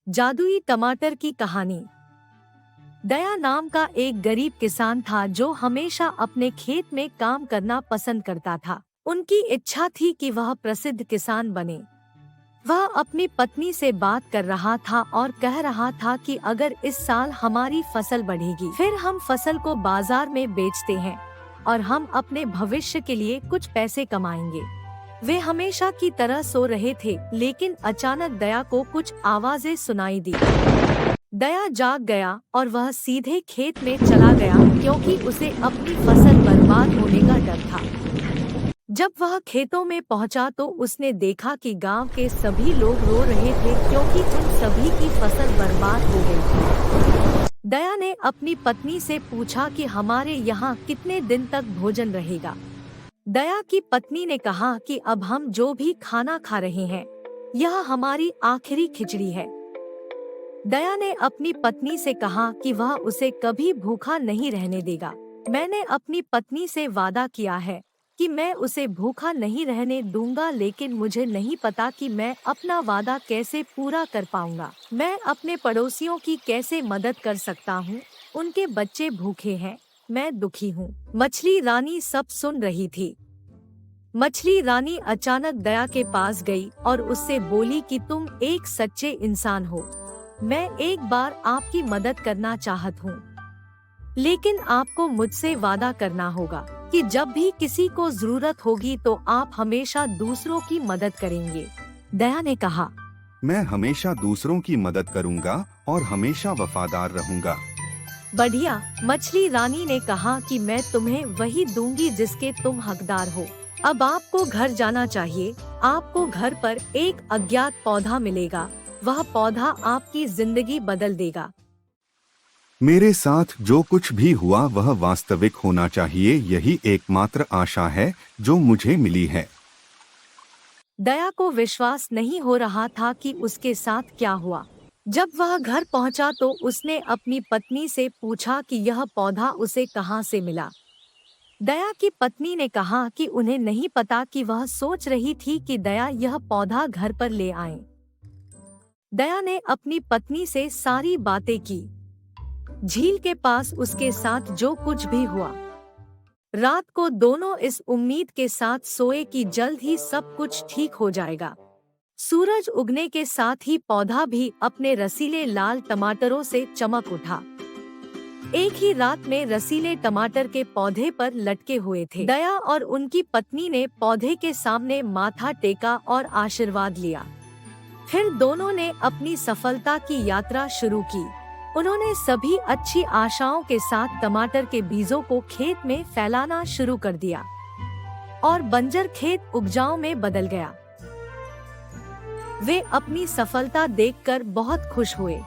जादुई टमाटर की कहानी। दया नाम का एक गरीब किसान था जो हमेशा अपने खेत में काम करना पसंद करता था। उनकी इच्छा थी कि वह प्रसिद्ध किसान बने। वह अपनी पत्नी से बात कर रहा था और कह रहा था कि अगर इस साल हमारी फसल बढ़ेगी, फिर हम फसल को बाजार में बेचते हैं और हम अपने भविष्य के लिए कुछ पैसे कमाएंगे। वे हमेशा की तरह सो रहे थे, लेकिन अचानक दया को कुछ आवाजें सुनाई दी। दया जाग गया और वह सीधे खेत में चला गया, क्योंकि उसे अपनी फसल बर्बाद होने का डर था। जब वह खेतों में पहुंचा तो उसने देखा कि गांव के सभी लोग रो रहे थे, क्योंकि उन सभी की फसल बर्बाद हो गई थी। दया ने अपनी पत्नी से पूछा कि हमारे यहाँ कितने दिन तक भोजन रहेगा। दया की पत्नी ने कहा कि अब हम जो भी खाना खा रहे हैं, यह हमारी आखिरी खिचड़ी है। दया ने अपनी पत्नी से कहा कि वह उसे कभी भूखा नहीं रहने देगा। मैंने अपनी पत्नी से वादा किया है कि मैं उसे भूखा नहीं रहने दूंगा, लेकिन मुझे नहीं पता कि मैं अपना वादा कैसे पूरा कर पाऊंगा। मैं अपने पड़ोसियों की कैसे मदद कर सकता हूँ? उनके बच्चे भूखे हैं, मैं दुखी हूँ। मछली रानी सब सुन रही थी। मछली रानी अचानक दया के पास गई और उससे बोली कि तुम एक सच्चे इंसान हो। मैं एक बार आपकी मदद करना चाहत हूँ, लेकिन आपको मुझसे वादा करना होगा कि जब भी किसी को जरूरत होगी तो आप हमेशा दूसरों की मदद करेंगे। दया ने कहा, मैं हमेशा दूसरों की मदद करूंगा और हमेशा वफादार रहूंगा। बढ़िया। मछली रानी ने कहा कि मैं तुम्हें वही दूंगी जिसके तुम हकदार हो। अब आपको घर जाना चाहिए। आपको घर पर एक अज्ञात पौधा मिलेगा। वह पौधा आपकी जिंदगी बदल देगा। मेरे साथ जो कुछ भी हुआ वह वास्तविक होना चाहिए, यही एकमात्र आशा है जो मुझे मिली है। दया को विश्वास नहीं हो रहा था कि उसके साथ क्या हुआ। जब वह घर पहुंचा तो उसने अपनी पत्नी से पूछा कि यह पौधा उसे कहां से मिला। दया की पत्नी ने कहा कि उन्हें नहीं पता, कि वह सोच रही थी कि दया यह पौधा घर पर ले आए। दया ने अपनी पत्नी से सारी बातें की, झील के पास उसके साथ जो कुछ भी हुआ। रात को दोनों इस उम्मीद के साथ सोए कि जल्द ही सब कुछ ठीक हो जाएगा। सूरज उगने के साथ ही पौधा भी अपने रसीले लाल टमाटरों से चमक उठा। एक ही रात में रसीले टमाटर के पौधे पर लटके हुए थे। दया और उनकी पत्नी ने पौधे के सामने माथा टेका और आशीर्वाद लिया। फिर दोनों ने अपनी सफलता की यात्रा शुरू की। उन्होंने सभी अच्छी आशाओं के साथ टमाटर के बीजों को खेत में फैलाना शुरू कर दिया और बंजर खेत उपजाऊ में बदल गया। वे अपनी सफलता देखकर बहुत खुश हुए।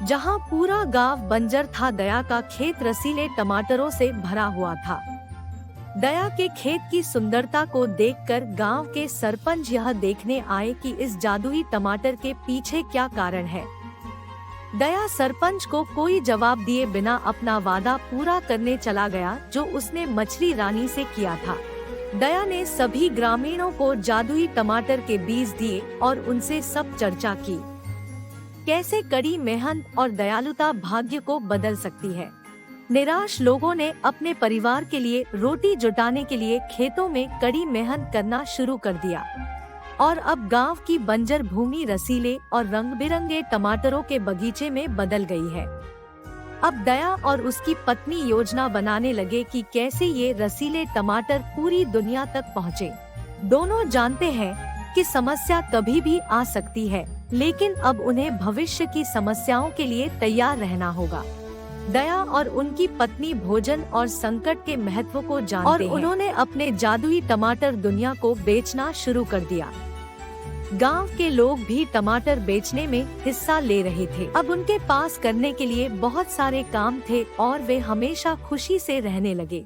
जहां पूरा गांव बंजर था, दया का खेत रसीले टमाटरों से भरा हुआ था। दया के खेत की सुंदरता को देखकर गांव के सरपंच यह देखने आए कि इस जादुई टमाटर के पीछे क्या कारण है। दया सरपंच को कोई जवाब दिए बिना अपना वादा पूरा करने चला गया जो उसने मछली रानी से किया था। दया ने सभी ग्रामीणों को जादुई टमाटर के बीज दिए और उनसे सब चर्चा की, कैसे कड़ी मेहनत और दयालुता भाग्य को बदल सकती है। निराश लोगों ने अपने परिवार के लिए रोटी जुटाने के लिए खेतों में कड़ी मेहनत करना शुरू कर दिया और अब गांव की बंजर भूमि रसीले और रंग बिरंगे टमाटरों के बगीचे में बदल गई है। अब दया और उसकी पत्नी योजना बनाने लगे कि कैसे ये रसीले टमाटर पूरी दुनिया तक पहुँचे। दोनों जानते हैं कि समस्या कभी भी आ सकती है, लेकिन अब उन्हें भविष्य की समस्याओं के लिए तैयार रहना होगा। दया और उनकी पत्नी भोजन और संकट के महत्व को जानते और उन्होंने अपने जादुई टमाटर दुनिया को बेचना शुरू कर दिया। गांव के लोग भी टमाटर बेचने में हिस्सा ले रहे थे। अब उनके पास करने के लिए बहुत सारे काम थे और वे हमेशा खुशी से रहने लगे।